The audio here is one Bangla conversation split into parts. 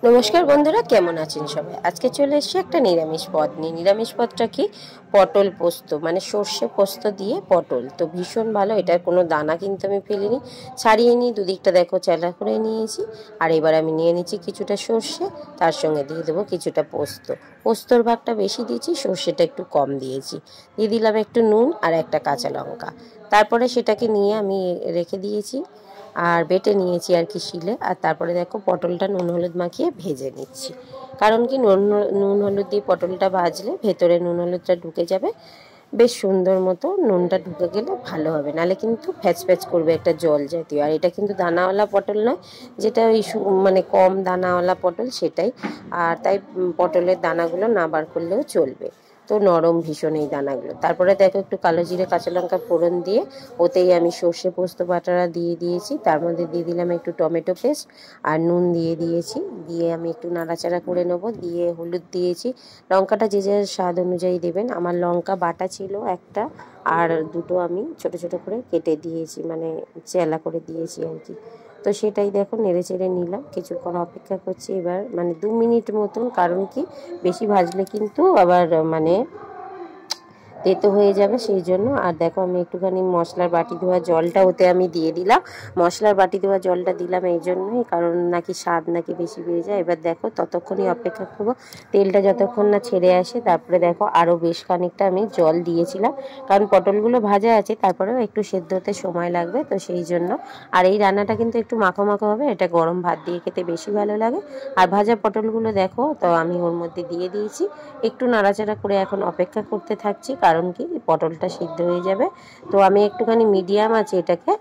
নমস্কার বন্ধুরা, কেমন আছেন সবাই? আজকে চলে এসেছি একটা নিরামিষ পদ নিয়ে। নিরামিষ পদটা কি? পটল পোস্ত, মানে সর্ষে পোস্ত দিয়ে পটল। তো ভীষণ ভালো। এটার কোনো দানা কিন্তু আমি ফেলিনি, ছাড়িয়ে নিই, দুদিকটা দেখো চেলা করে নিয়েছি। আর এবার আমি নিয়ে নিচ্ছি কিছুটা সর্ষে, তার সঙ্গে দিয়ে দেবো কিছুটা পোস্ত। পোস্তর ভাগটা বেশি দিয়েছি, সর্ষেটা একটু কম দিয়েছি। দিয়ে দিলাম একটু নুন আর একটা কাঁচা লঙ্কা। তারপরে সেটাকে নিয়ে আমি রেখে দিয়েছি আর বেটে নিয়েছি আর কি শিলে। আর তারপরে দেখো পটলটা নুন হলুদ মাখিয়ে ভেজে নিচ্ছি। কারণ কি, নুন হলুদ দিয়ে পটলটা ভাজলে ভেতরে নুন হলুদটা ঢুকে যাবে, বেশ সুন্দর মতো নুনটা ঢুকে গেলে ভালো হবে, নাহলে কিন্তু ফ্যাচ ফ্যাচ করবে, একটা জল জাতীয়। আর এটা কিন্তু দানাওয়ালা পটল নয়, যেটা ওই মানে কম দানাওয়ালা পটল সেটাই। আর তাই পটলের দানাগুলো না বার করলেও চলবে। তো নরম ভীষণ এই দানাগুলো। তারপরে দেখো একটু কালো জিরে কাঁচা লঙ্কা ফোড়ন দিয়ে ওতেই আমি সর্ষে পোস্ত বাটাটা দিয়ে দিয়েছি। তার মধ্যে দিয়ে দিলাম একটু টমেটো পেস্ট আর নুন দিয়ে দিয়েছি। দিয়ে আমি একটু নাড়াচাড়া করে নেবো। দিয়ে হলুদ দিয়েছি। লঙ্কাটা যে যার স্বাদ অনুযায়ী দেবেন। আমার লঙ্কা বাটা ছিল একটা, আর দুটো আমি ছোট ছোট করে কেটে দিয়েছি, মানে চেলা করে দিয়েছি আর কি। তো সেটাই দেখো নেড়ে চেড়ে নিলাম, কিছুক্ষণ অপেক্ষা করছি এবার, মানে 2 মিনিট মতন। কারণ কি, বেশি ভাজলে কিন্তু আবার মানে তেতো হয়ে যাবে, সেই জন্য। আর দেখো আমি একটুখানি মশলার বাটি ধোয়া জলটা ওতে আমি দিয়ে দিলাম। মশলার বাটি ধোয়া জলটা দিলাম এই জন্যই, কারণ নাকি স্বাদ নাকি বেশি বেড়ে যায়। এবার দেখো ততক্ষণই অপেক্ষা করবো, তেলটা যতক্ষণ না ছেড়ে আসে। তারপরে দেখো আরও বেশ খানিকটা আমি জল দিয়েছিলাম, কারণ পটলগুলো ভাজা আছে, তারপরেও একটু সেদ্ধ হতে সময় লাগবে, তো সেই জন্য। আর এই রান্নাটা কিন্তু একটু মাখো মাখো হবে, এটা গরম ভাত দিয়ে খেতে বেশি ভালো লাগে। আর ভাজা পটলগুলো দেখো তো আমি ওর মধ্যে দিয়ে দিয়েছি। একটু নাড়াচাড়া করে এখন অপেক্ষা করতে থাকছি, কারণ কি পটলটা সিদ্ধ হয়ে যাবে। তো আমি একটুখানি মিডিয়াম আছে এটাকে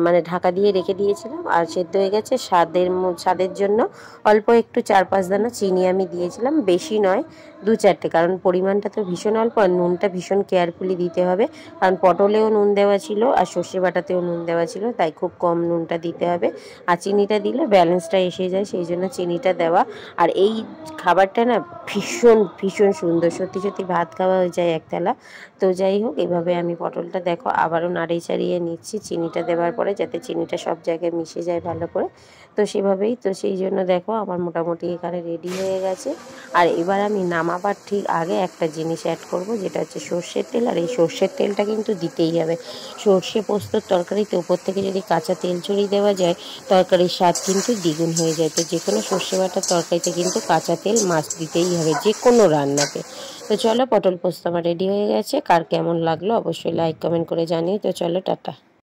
মানে ঢাকা দিয়ে রেখে দিয়েছিলাম। আর সেদ্ধ হয়ে গেছে। স্বাদের জন্য অল্প একটু 4-5 দানা চিনি আমি দিয়েছিলাম, বেশি নয়, 2-4টে, কারণ পরিমাণটা তো ভীষণ অল্প। আর নুনটা ভীষণ কেয়ারফুলি দিতে হবে, কারণ পটলেও নুন দেওয়া ছিল আর সর্ষে বাটাতেও নুন দেওয়া ছিল, তাই খুব কম নুনটা দিতে হবে। আর চিনিটা দিলে ব্যালেন্সটা এসে যায়, সেই জন্য চিনিটা দেওয়া। আর এই খাবারটা না ভীষণ ভীষণ সুন্দর, সত্যি সত্যি ভাত খাওয়া হয়ে যায় একতলা। তো যাই হোক, এভাবে আমি পটলটা দেখো আবারও নাড়িয়ে চাড়িয়ে নিচ্ছি চিনিটা দেওয়ার পরে, যাতে চিনিটা সব জায়গায় মিশে যায় ভালো করে। তো সেভাবেই, তো সেই জন্য দেখো আমার মোটামুটি এখানে রেডি হয়ে গেছে। আর এবার আমি নামাবার ঠিক আগে একটা জিনিস অ্যাড করব, যেটা হচ্ছে সর্ষের তেল। আর এই সর্ষের তেলটা কিন্তু দিতেই হবে। সর্ষে পোস্তর তরকারিতে উপর থেকে যদি কাঁচা তেল ছড়িয়ে দেওয়া যায়, তরকারির স্বাদ কিন্তু দ্বিগুণ হয়ে যায়। তো যে কোনো সর্ষে বাটার তরকারিতে কিন্তু কাঁচা তেল মাছ দিতেই হবে, যে কোনো রান্নাতে। তো চলো, পটল পোস্ত আমার রেডি হয়ে গেছে। কার কেমন লাগলো অবশ্যই লাইক কমেন্ট করে জানিয়ে। তো চলো, টাটা।